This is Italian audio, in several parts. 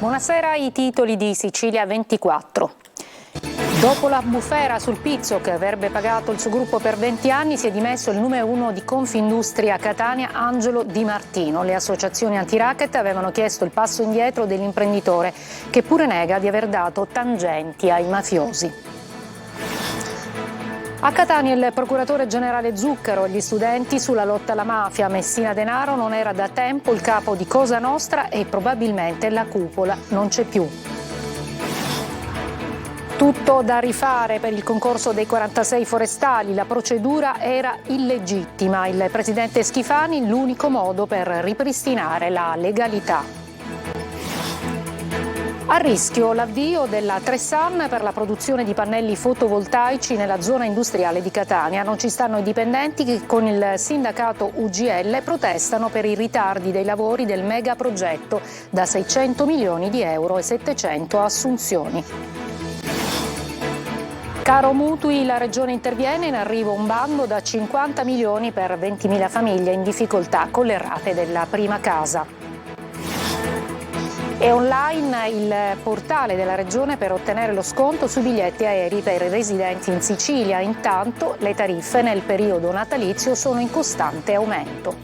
Buonasera, i titoli di Sicilia 24. Dopo la bufera sul pizzo che avrebbe pagato il suo gruppo per 20 anni, si è dimesso il numero 1 di Confindustria Catania, Angelo Di Martino. Le associazioni anti-racket avevano chiesto il passo indietro dell'imprenditore, che pure nega di aver dato tangenti ai mafiosi. A Catania il procuratore generale Zuccaro e gli studenti sulla lotta alla mafia. Messina Denaro non era da tempo il capo di Cosa Nostra e probabilmente la cupola non c'è più. Tutto da rifare per il concorso dei 46 forestali. La procedura era illegittima. Il presidente Schifani, l'unico modo per ripristinare la legalità. A rischio l'avvio della Tressan per la produzione di pannelli fotovoltaici nella zona industriale di Catania. Non ci stanno i dipendenti che con il sindacato UGL protestano per i ritardi dei lavori del megaprogetto da 600 milioni di euro e 700 assunzioni. Caro mutui, la Regione interviene, in arrivo un bando da 50 milioni per 20.000 famiglie in difficoltà con le rate della prima casa. È online il portale della Regione per ottenere lo sconto sui biglietti aerei per i residenti in Sicilia. Intanto le tariffe nel periodo natalizio sono in costante aumento.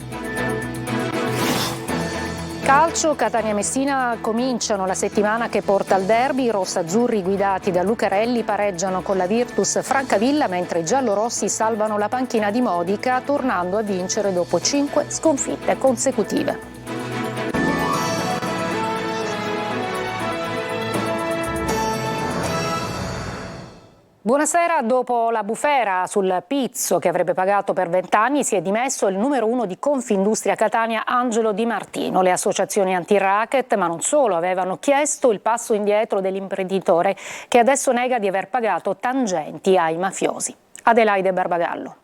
Calcio, Catania-Messina cominciano la settimana che porta al derby. I rossazzurri guidati da Lucarelli pareggiano con la Virtus Francavilla, mentre i giallorossi salvano la panchina di Modica, tornando a vincere dopo 5 sconfitte consecutive. Buonasera, dopo la bufera sul pizzo che avrebbe pagato per 20 anni si è dimesso il numero 1 di Confindustria Catania, Angelo Di Martino. Le associazioni anti-racket, ma non solo, avevano chiesto il passo indietro dell'imprenditore che adesso nega di aver pagato tangenti ai mafiosi. Adelaide Barbagallo.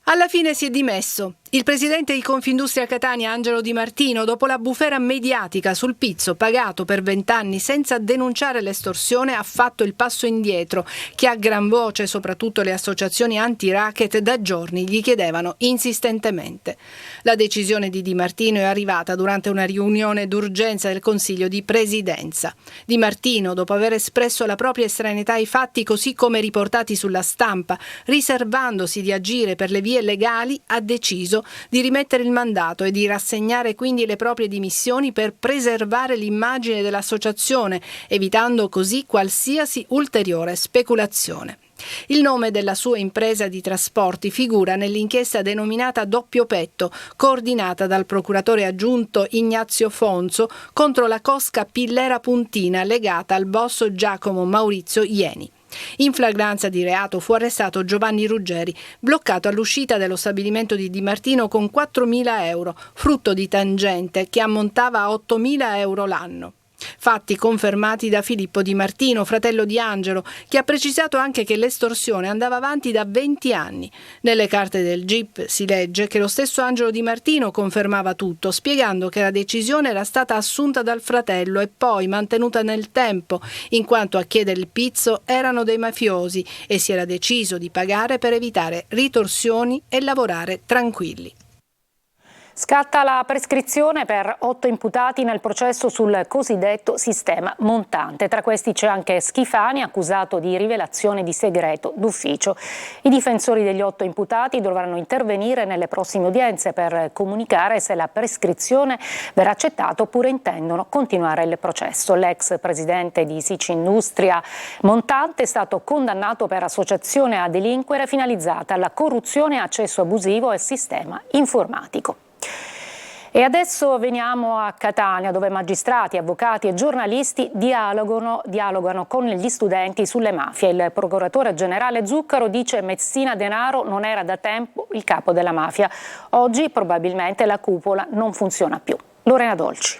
Alla fine si è dimesso. Il presidente di Confindustria Catania, Angelo Di Martino, dopo la bufera mediatica sul pizzo pagato per 20 anni senza denunciare l'estorsione, ha fatto il passo indietro, che a gran voce, soprattutto le associazioni anti-racket, da giorni gli chiedevano insistentemente. La decisione di Di Martino è arrivata durante una riunione d'urgenza del Consiglio di Presidenza. Di Martino, dopo aver espresso la propria estraneità ai fatti così come riportati sulla stampa, riservandosi di agire per le vie legali, ha deciso di rimettere il mandato e di rassegnare quindi le proprie dimissioni per preservare l'immagine dell'associazione, evitando così qualsiasi ulteriore speculazione. Il nome della sua impresa di trasporti figura nell'inchiesta denominata Doppio Petto, coordinata dal procuratore aggiunto Ignazio Fonzo contro la cosca Pillera Puntina legata al boss Giacomo Maurizio Ieni. In flagranza di reato fu arrestato Giovanni Ruggeri, bloccato all'uscita dello stabilimento di Di Martino con 4.000 euro, frutto di tangente che ammontava a 8.000 euro l'anno. Fatti confermati da Filippo Di Martino, fratello di Angelo, che ha precisato anche che l'estorsione andava avanti da 20 anni. Nelle carte del GIP si legge che lo stesso Angelo Di Martino confermava tutto, spiegando che la decisione era stata assunta dal fratello e poi mantenuta nel tempo, in quanto a chiedere il pizzo erano dei mafiosi e si era deciso di pagare per evitare ritorsioni e lavorare tranquilli. Scatta la prescrizione per 8 imputati nel processo sul cosiddetto sistema montante. Tra questi c'è anche Schifani, accusato di rivelazione di segreto d'ufficio. I difensori degli 8 imputati dovranno intervenire nelle prossime udienze per comunicare se la prescrizione verrà accettata oppure intendono continuare il processo. L'ex presidente di Sicindustria Montante è stato condannato per associazione a delinquere finalizzata alla corruzione, accesso abusivo e sistema informatico. E adesso veniamo a Catania, dove magistrati, avvocati e giornalisti dialogano con gli studenti sulle mafie. Il procuratore generale Zuccaro dice che Messina Denaro non era da tempo il capo della mafia. Oggi probabilmente la cupola non funziona più. Lorena Dolci.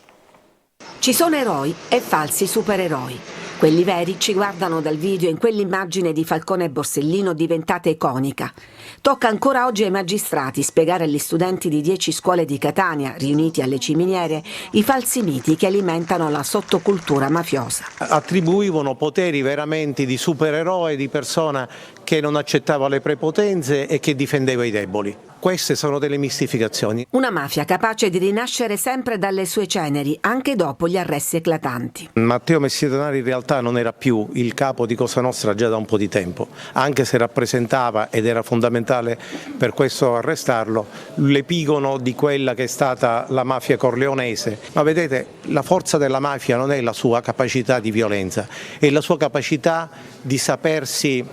Ci sono eroi e falsi supereroi. Quelli veri ci guardano dal video in quell'immagine di Falcone e Borsellino diventata iconica. Tocca ancora oggi ai magistrati spiegare agli studenti di 10 scuole di Catania, riuniti alle ciminiere, i falsi miti che alimentano la sottocultura mafiosa. Attribuivano poteri veramente di supereroe, di persona che non accettava le prepotenze e che difendeva i deboli. Queste sono delle mistificazioni. Una mafia capace di rinascere sempre dalle sue ceneri, anche dopo gli arresti eclatanti. Matteo Messina Denaro in realtà non era più il capo di Cosa Nostra già da un po' di tempo, anche se rappresentava, ed era fondamentale per questo arrestarlo, l'epigono di quella che è stata la mafia corleonese. Ma vedete, la forza della mafia non è la sua capacità di violenza, è la sua capacità di sapersi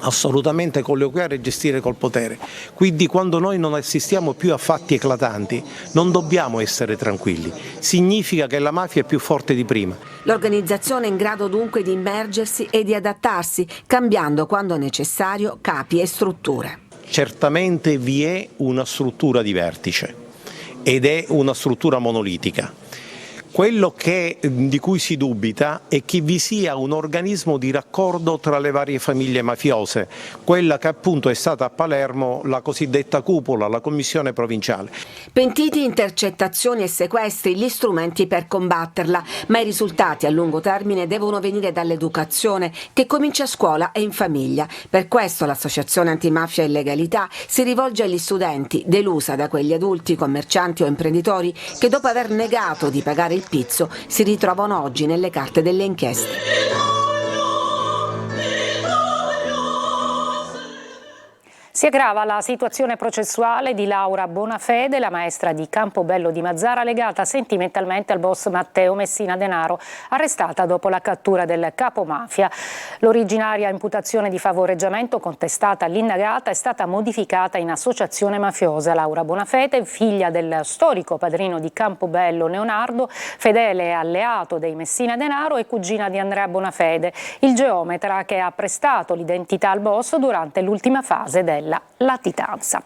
assolutamente colloquiare e gestire col potere. Quindi quando noi non assistiamo più a fatti eclatanti non dobbiamo essere tranquilli, significa che la mafia è più forte di prima. L'organizzazione è in grado dunque di immergersi e di adattarsi, cambiando quando necessario capi e strutture. Certamente vi è una struttura di vertice ed è una struttura monolitica. Quello di cui si dubita è che vi sia un organismo di raccordo tra le varie famiglie mafiose, quella che appunto è stata a Palermo la cosiddetta cupola, la commissione provinciale. Pentiti, intercettazioni e sequestri, gli strumenti per combatterla, ma i risultati a lungo termine devono venire dall'educazione che comincia a scuola e in famiglia. Per questo l'Associazione Antimafia e Legalità si rivolge agli studenti, delusa da quegli adulti, commercianti o imprenditori che dopo aver negato di pagare il pizzo si ritrovano oggi nelle carte delle inchieste. Si aggrava la situazione processuale di Laura Bonafede, la maestra di Campobello di Mazara, legata sentimentalmente al boss Matteo Messina Denaro, arrestata dopo la cattura del capomafia. L'originaria imputazione di favoreggiamento contestata all'indagata è stata modificata in associazione mafiosa. Laura Bonafede, figlia del storico padrino di Campobello Leonardo, fedele alleato dei Messina Denaro e cugina di Andrea Bonafede, il geometra che ha prestato l'identità al boss durante l'ultima fase della latitanza.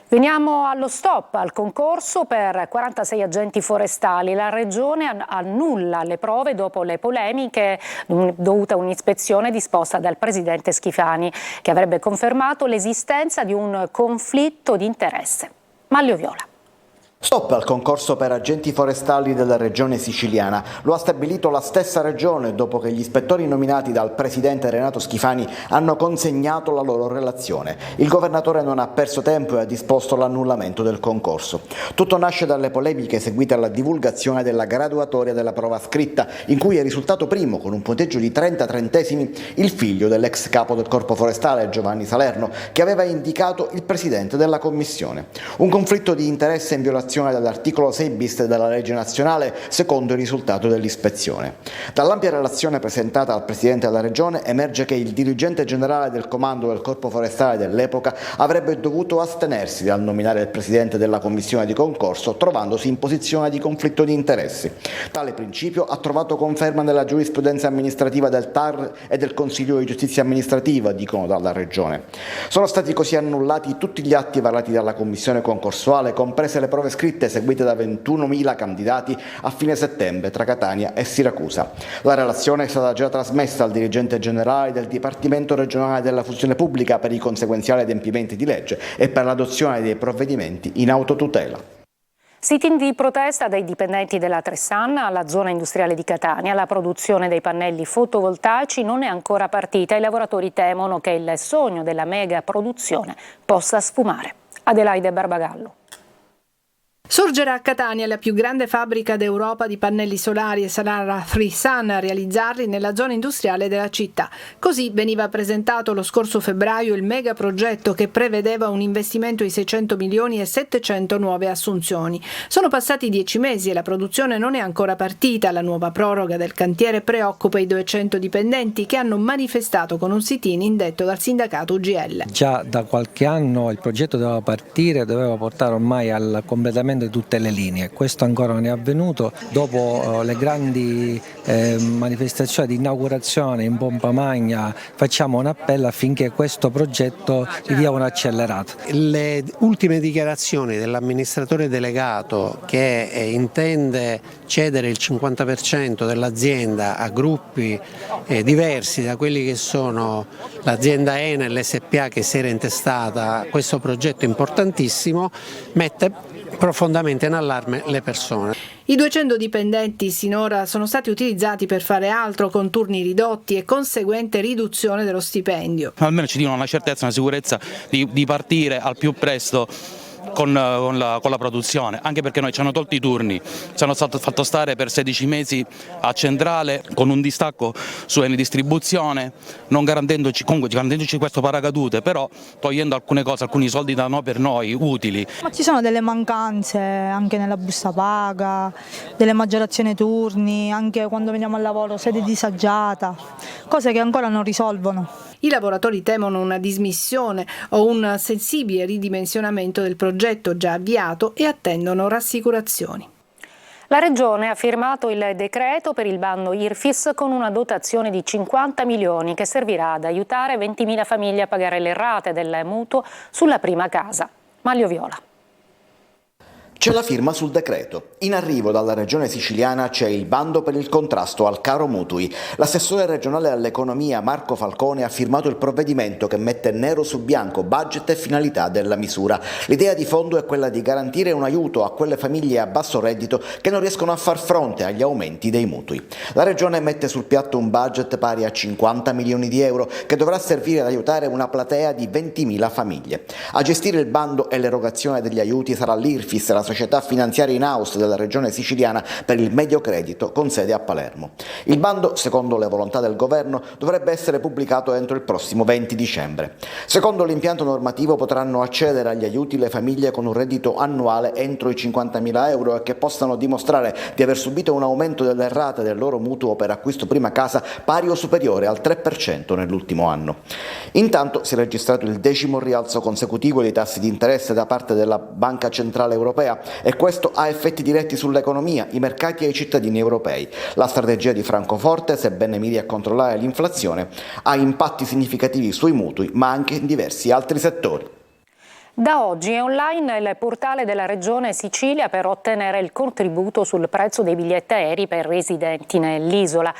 Veniamo allo stop al concorso per 46 agenti forestali. La Regione annulla le prove dopo le polemiche dovute a un'ispezione disposta dal presidente Schifani, che avrebbe confermato l'esistenza di un conflitto di interesse. Maglio Viola. Stop al concorso per agenti forestali della regione siciliana. Lo ha stabilito la stessa regione dopo che gli ispettori nominati dal presidente Renato Schifani hanno consegnato la loro relazione. Il governatore non ha perso tempo e ha disposto l'annullamento del concorso. Tutto nasce dalle polemiche seguite alla divulgazione della graduatoria della prova scritta, in cui è risultato primo con un punteggio di 30 trentesimi il figlio dell'ex capo del Corpo Forestale Giovanni Salerno, che aveva indicato il presidente della commissione. Un conflitto di interesse in violazione dall'articolo 6 bis della legge nazionale, secondo il risultato dell'ispezione. Dall'ampia relazione presentata al presidente della regione emerge che il dirigente generale del comando del Corpo Forestale dell'epoca avrebbe dovuto astenersi dal nominare il presidente della commissione di concorso, trovandosi in posizione di conflitto di interessi. Tale principio ha trovato conferma nella giurisprudenza amministrativa del TAR e del Consiglio di Giustizia Amministrativa, dicono dalla regione. Sono stati così annullati tutti gli atti varati dalla commissione concorsuale, comprese le prove scritte seguite da 21.000 candidati a fine settembre tra Catania e Siracusa. La relazione è stata già trasmessa al dirigente generale del Dipartimento regionale della funzione pubblica per i conseguenziali adempimenti di legge e per l'adozione dei provvedimenti in autotutela. Sit-in di protesta dei dipendenti della Tressanna alla zona industriale di Catania. La produzione dei pannelli fotovoltaici non è ancora partita e i lavoratori temono che il sogno della mega produzione possa sfumare. Adelaide Barbagallo. Sorgerà a Catania la più grande fabbrica d'Europa di pannelli solari e sarà la FreeSun a realizzarli nella zona industriale della città. Così veniva presentato lo scorso febbraio il megaprogetto che prevedeva un investimento di 600 milioni e 700 nuove assunzioni. Sono passati 10 mesi e la produzione non è ancora partita. La nuova proroga del cantiere preoccupa i 200 dipendenti che hanno manifestato con un sit-in indetto dal sindacato UGL. Già da qualche anno il progetto doveva partire, doveva portare ormai al completamento di tutte le linee. Questo ancora non è avvenuto. Dopo le grandi manifestazioni di inaugurazione in pompa magna facciamo un appello affinché questo progetto dia un'accelerata. Le ultime dichiarazioni dell'amministratore delegato che intende cedere il 50% dell'azienda a gruppi diversi da quelli che sono l'azienda Enel SPA che si era intestata a questo progetto importantissimo mette profondamente in allarme le persone. I 200 dipendenti sinora sono stati utilizzati per fare altro, con turni ridotti e conseguente riduzione dello stipendio. Almeno ci diano una certezza, una sicurezza di partire al più presto con la produzione, anche perché noi ci hanno tolto i turni, ci hanno fatto stare per 16 mesi a centrale con un distacco su Eni Distribuzione, non garantendoci questo paracadute, però togliendo alcune cose, alcuni soldi per noi utili. Ma ci sono delle mancanze anche nella busta paga, delle maggiorazioni turni, anche quando veniamo al lavoro, sede disagiata, cose che ancora non risolvono. I lavoratori temono una dismissione o un sensibile ridimensionamento del progetto già avviato e attendono rassicurazioni. La Regione ha firmato il decreto per il bando IRFIS con una dotazione di 50 milioni che servirà ad aiutare 20.000 famiglie a pagare le rate del mutuo sulla prima casa. Maglio Viola. C'è la firma sul decreto. In arrivo dalla regione siciliana c'è il bando per il contrasto al caro mutui. L'assessore regionale all'economia Marco Falcone ha firmato il provvedimento che mette nero su bianco budget e finalità della misura. L'idea di fondo è quella di garantire un aiuto a quelle famiglie a basso reddito che non riescono a far fronte agli aumenti dei mutui. La regione mette sul piatto un budget pari a 50 milioni di euro che dovrà servire ad aiutare una platea di 20.000 famiglie. A gestire il bando e l'erogazione degli aiuti sarà l'IRFIS, la società finanziaria in house della regione siciliana per il medio credito con sede a Palermo. Il bando, secondo le volontà del governo, dovrebbe essere pubblicato entro il prossimo 20 dicembre. Secondo l'impianto normativo potranno accedere agli aiuti le famiglie con un reddito annuale entro i 50.000 euro e che possano dimostrare di aver subito un aumento delle rate del loro mutuo per acquisto prima casa pari o superiore al 3% nell'ultimo anno. Intanto si è registrato il 10° rialzo consecutivo dei tassi di interesse da parte della Banca Centrale Europea e questo ha effetti diretti sull'economia, i mercati e i cittadini europei. La strategia di Francoforte, sebbene miri a controllare l'inflazione, ha impatti significativi sui mutui, ma anche in diversi altri settori. Da oggi è online il portale della Regione Sicilia per ottenere il contributo sul prezzo dei biglietti aerei per residenti nell'isola.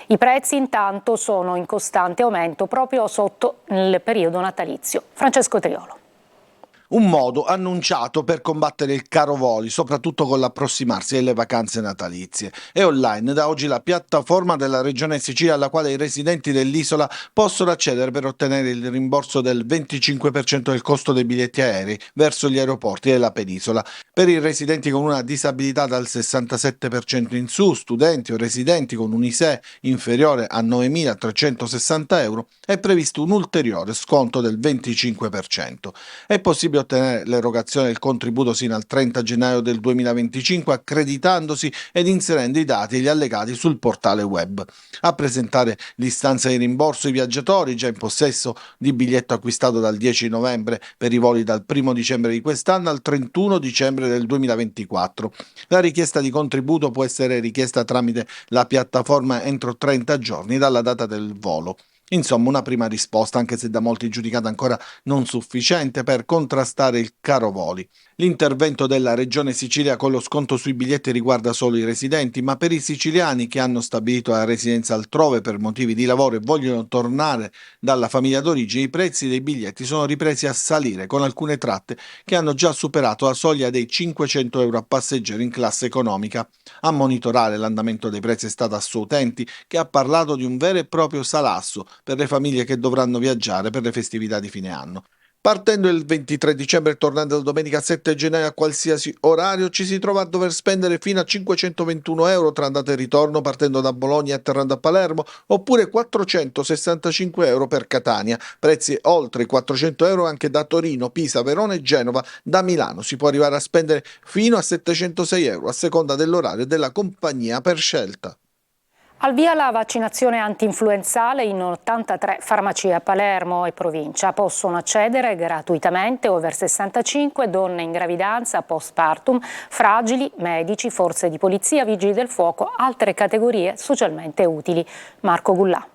I prezzi intanto sono in costante aumento proprio sotto il periodo natalizio. Francesco Triolo. Un modo annunciato per combattere il caro voli, soprattutto con l'approssimarsi delle vacanze natalizie. È online da oggi la piattaforma della Regione Sicilia alla quale i residenti dell'isola possono accedere per ottenere il rimborso del 25% del costo dei biglietti aerei verso gli aeroporti della penisola. Per i residenti con una disabilità dal 67% in su, studenti o residenti con un ISEE inferiore a 9.360 euro, è previsto un ulteriore sconto del 25%. È possibile ottenere l'erogazione del contributo sino al 30 gennaio del 2025 accreditandosi ed inserendo i dati e gli allegati sul portale web. A presentare l'istanza di rimborso i viaggiatori già in possesso di biglietto acquistato dal 10 novembre per i voli dal 1 dicembre di quest'anno al 31 dicembre del 2024. La richiesta di contributo può essere richiesta tramite la piattaforma entro 30 giorni dalla data del volo. Insomma, una prima risposta, anche se da molti giudicata ancora non sufficiente, per contrastare il caro voli. L'intervento della Regione Sicilia con lo sconto sui biglietti riguarda solo i residenti, ma per i siciliani che hanno stabilito la residenza altrove per motivi di lavoro e vogliono tornare dalla famiglia d'origine, i prezzi dei biglietti sono ripresi a salire, con alcune tratte che hanno già superato la soglia dei 500 euro a passeggero in classe economica. A monitorare l'andamento dei prezzi è stata Assoutenti, che ha parlato di un vero e proprio salasso per le famiglie che dovranno viaggiare per le festività di fine anno. Partendo il 23 dicembre e tornando domenica 7 gennaio a qualsiasi orario, ci si trova a dover spendere fino a 521 euro tra andata e ritorno partendo da Bologna e atterrando a Palermo, oppure 465 euro per Catania. Prezzi oltre i 400 euro anche da Torino, Pisa, Verona e Genova. Da Milano si può arrivare a spendere fino a 706 euro a seconda dell'orario della compagnia per scelta. Al via la vaccinazione antinfluenzale in 83 farmacie a Palermo e provincia. Possono accedere gratuitamente over 65, donne in gravidanza, postpartum, fragili, medici, forze di polizia, vigili del fuoco, altre categorie socialmente utili. Marco Gullà.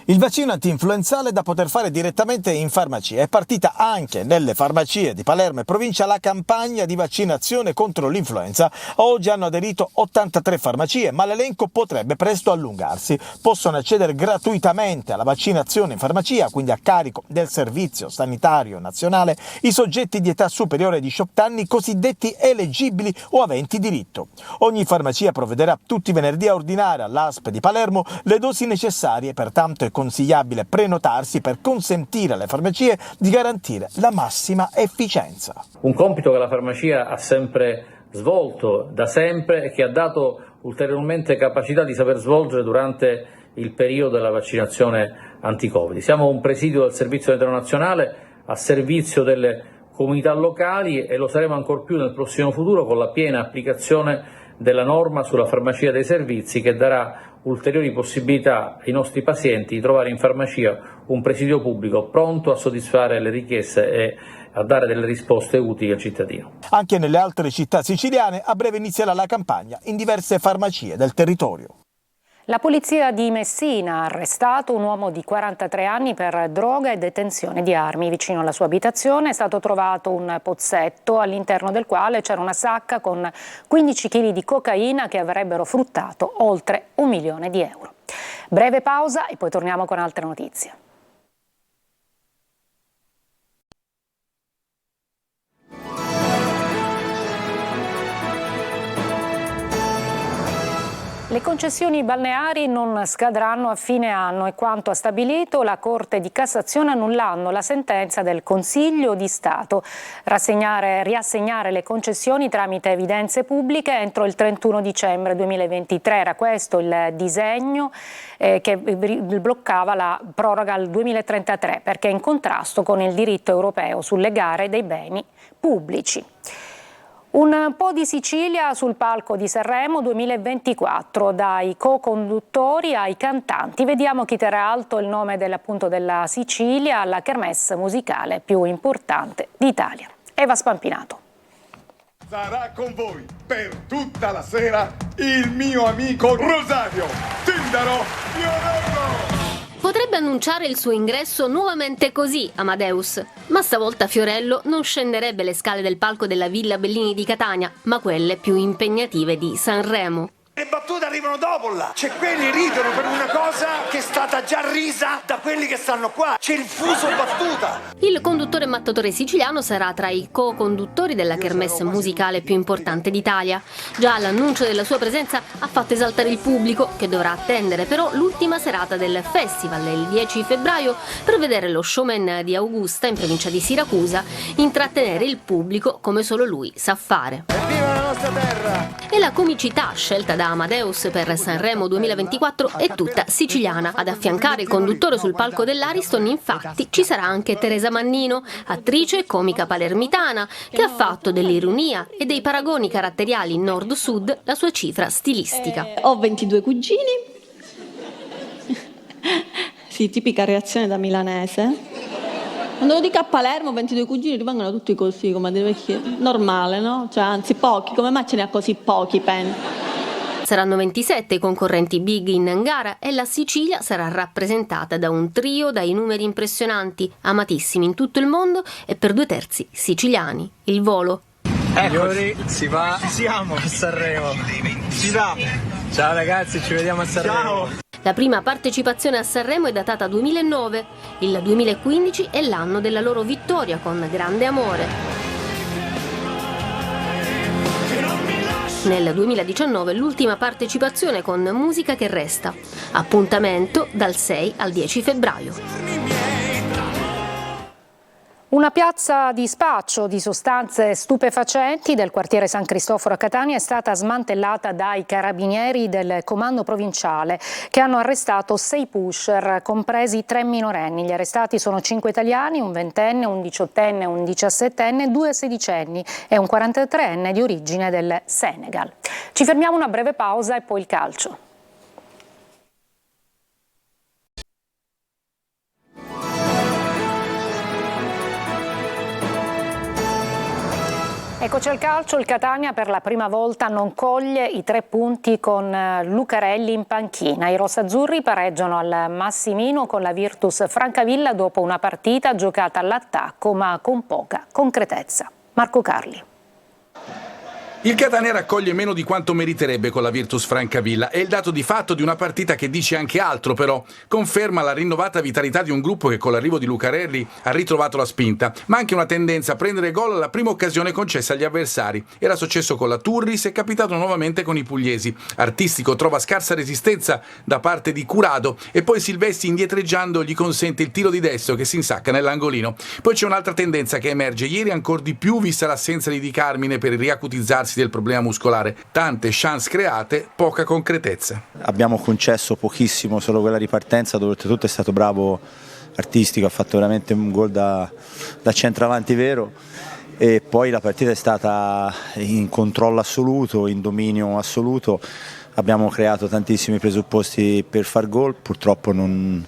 Il vaccino antinfluenzale da poter fare direttamente in farmacia. È partita anche nelle farmacie di Palermo e provincia la campagna di vaccinazione contro l'influenza. Oggi hanno aderito 83 farmacie, ma l'elenco potrebbe presto allungarsi. Possono accedere gratuitamente alla vaccinazione in farmacia, quindi a carico del Servizio Sanitario Nazionale, i soggetti di età superiore ai 18 anni cosiddetti eleggibili o aventi diritto. Ogni farmacia provvederà tutti i venerdì a ordinare all'ASP di Palermo le dosi necessarie, pertanto è consigliabile prenotarsi per consentire alle farmacie di garantire la massima efficienza. Un compito che la farmacia ha sempre svolto da sempre e che ha dato ulteriormente capacità di saper svolgere durante il periodo della vaccinazione anti-Covid. Siamo un presidio del Servizio Sanitario Nazionale a servizio delle comunità locali e lo saremo ancor più nel prossimo futuro con la piena applicazione della norma sulla farmacia dei servizi, che darà ulteriori possibilità ai nostri pazienti di trovare in farmacia un presidio pubblico pronto a soddisfare le richieste e a dare delle risposte utili al cittadino. Anche nelle altre città siciliane a breve inizierà la campagna in diverse farmacie del territorio. La polizia di Messina ha arrestato un uomo di 43 anni per droga e detenzione di armi. Vicino alla sua abitazione è stato trovato un pozzetto all'interno del quale c'era una sacca con 15 kg di cocaina che avrebbero fruttato oltre €1 milione. Breve pausa e poi torniamo con altre notizie. Le concessioni balneari non scadranno a fine anno, è quanto ha stabilito la Corte di Cassazione annullando la sentenza del Consiglio di Stato. Riassegnare le concessioni tramite evidenze pubbliche entro il 31 dicembre 2023. Era questo il disegno che bloccava la proroga al 2033 perché è in contrasto con il diritto europeo sulle gare dei beni pubblici. Un po' di Sicilia sul palco di Sanremo 2024, dai co-conduttori ai cantanti. Vediamo chi terrà alto il nome della Sicilia alla kermesse musicale più importante d'Italia. Eva Spampinato. Sarà con voi per tutta la sera il mio amico Rosario Tindaro Fiorello. Potrebbe annunciare il suo ingresso nuovamente così, Amadeus, ma stavolta Fiorello non scenderebbe le scale del palco della Villa Bellini di Catania, ma quelle più impegnative di Sanremo. Le battute arrivano dopo là, quelli ridono per una cosa che è stata già risa da quelli che stanno qua, c'è il fuso battuta. Il conduttore mattatore siciliano sarà tra i co-conduttori della kermesse musicale più importante d'Italia. Già l'annuncio della sua presenza ha fatto esaltare il pubblico, che dovrà attendere però l'ultima serata del festival, il 10 febbraio, per vedere lo showman di Augusta, in provincia di Siracusa, intrattenere il pubblico come solo lui sa fare. Viva la nostra terra! E la comicità scelta da Amadeus per Sanremo 2024 è tutta siciliana. Ad affiancare il conduttore sul palco dell'Ariston, infatti, ci sarà anche Teresa Mannino, attrice e comica palermitana, che ha fatto dell'ironia e dei paragoni caratteriali nord-sud la sua cifra stilistica. Ho 22 cugini, sì, tipica reazione da milanese. Quando lo dico a Palermo, 22 cugini rimangono tutti così, come dire, normale, no? Cioè, anzi, pochi, come mai ce ne ha così pochi, penso? Saranno 27 i concorrenti big in gara e la Sicilia sarà rappresentata da un trio dai numeri impressionanti, amatissimi in tutto il mondo e per 2/3 siciliani. Il Volo. Signori, si va, ci siamo a Sanremo. Si va. Ciao ragazzi, ci vediamo a Sanremo. Ciao. La prima partecipazione a Sanremo è datata 2009, il 2015 è l'anno della loro vittoria con Grande Amore. Nel 2019 l'ultima partecipazione con Musica che resta. Appuntamento dal 6 al 10 febbraio. Una piazza di spaccio di sostanze stupefacenti del quartiere San Cristoforo a Catania è stata smantellata dai carabinieri del comando provinciale, che hanno arrestato 6 pusher, compresi 3 minorenni. Gli arrestati sono 5 italiani, un 20enne, un 18enne, un 17enne, 2 sedicenni e un 43enne di origine del Senegal. Ci fermiamo, una breve pausa e poi il calcio. Eccoci Invece al calcio il Catania per la prima volta non coglie i 3 punti con Lucarelli in panchina. I rossazzurri pareggiano al Massimino con la Virtus Francavilla dopo una partita giocata all'attacco ma con poca concretezza. Marco Carli. Il Catania raccoglie meno di quanto meriterebbe con la Virtus Francavilla. È il dato di fatto di una partita che dice anche altro, però. Conferma la rinnovata vitalità di un gruppo che con l'arrivo di Lucarelli ha ritrovato la spinta, ma anche una tendenza a prendere gol alla prima occasione concessa agli avversari. Era successo con la Turris e è capitato nuovamente con i pugliesi. Artistico trova scarsa resistenza da parte di Curado e poi Silvestri indietreggiando gli consente il tiro di destro che si insacca nell'angolino. Poi c'è un'altra tendenza che emerge ieri ancor di più vista l'assenza di Di Carmine per il riacutizzarsi del problema muscolare. Tante chance create, poca concretezza. Abbiamo concesso pochissimo, solo quella ripartenza dove oltretutto è stato bravo Artistico, ha fatto veramente un gol da centravanti vero, e poi la partita è stata in controllo assoluto, in dominio assoluto. Abbiamo creato tantissimi presupposti per far gol, purtroppo non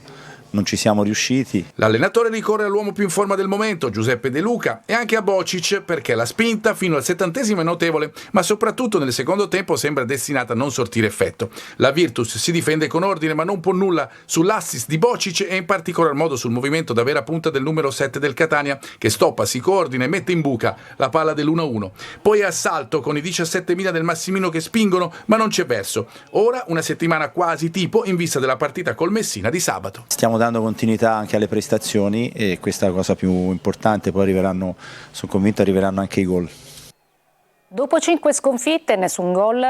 ci siamo riusciti. L'allenatore ricorre all'uomo più in forma del momento, Giuseppe De Luca, e anche a Bocic, perché la spinta fino al 70° è notevole, ma soprattutto nel secondo tempo sembra destinata a non sortire effetto. La Virtus si difende con ordine ma non può nulla sull'assist di Bocic e in particolar modo sul movimento da vera punta del numero 7 del Catania, che stoppa, si coordina e mette in buca la palla dell'1-1. Poi assalto con i 17.000 del Massimino che spingono, ma non c'è verso. Ora una settimana quasi tipo in vista della partita col Messina di sabato. Stiamo dando continuità anche alle prestazioni e questa è la cosa più importante, poi arriveranno, sono convinto arriveranno anche i gol. Dopo 5 sconfitte, nessun gol,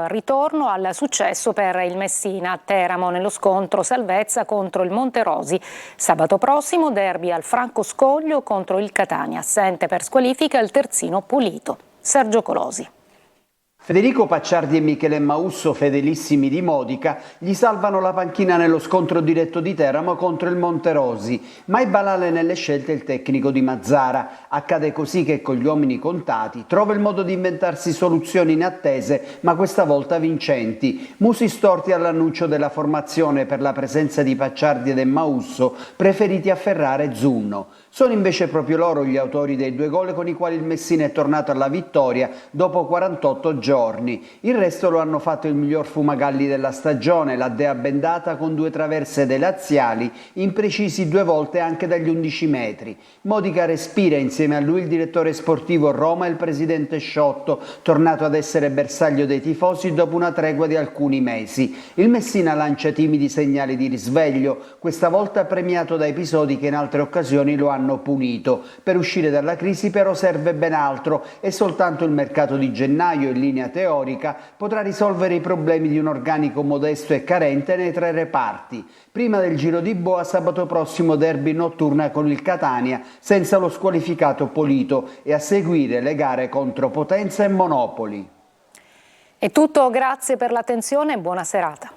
ritorno al successo per il Messina a Teramo nello scontro salvezza contro il Monterosi. Sabato prossimo derby al Franco Scoglio contro il Catania, assente per squalifica il terzino Pulito. Sergio Colosi. Federico Pacciardi e Michele Mausso, fedelissimi di Modica, gli salvano la panchina nello scontro diretto di Teramo contro il Monterosi, ma è banale nelle scelte il tecnico di Mazzara. Accade così che con gli uomini contati trova il modo di inventarsi soluzioni inattese, ma questa volta vincenti. Musi storti all'annuncio della formazione per la presenza di Pacciardi ed Mausso, preferiti afferrare Zunno. Sono invece proprio loro gli autori dei 2 gol con i quali il Messina è tornato alla vittoria dopo 48 giorni. Il resto lo hanno fatto il miglior Fumagalli della stagione, la Dea bendata con 2 traverse dei laziali, imprecisi 2 volte anche dagli 11 metri. Modica respira, insieme a lui il direttore sportivo Roma e il presidente Sciotto, tornato ad essere bersaglio dei tifosi dopo una tregua di alcuni mesi. Il Messina lancia timidi segnali di risveglio, questa volta premiato da episodi che in altre occasioni lo hanno punito. Per uscire dalla crisi però serve ben altro e soltanto il mercato di gennaio in linea teorica potrà risolvere i problemi di un organico modesto e carente nei 3 reparti. Prima del giro di boa sabato prossimo derby notturna con il Catania senza lo squalificato Polito e a seguire le gare contro Potenza e Monopoli. È tutto, grazie per l'attenzione e buona serata.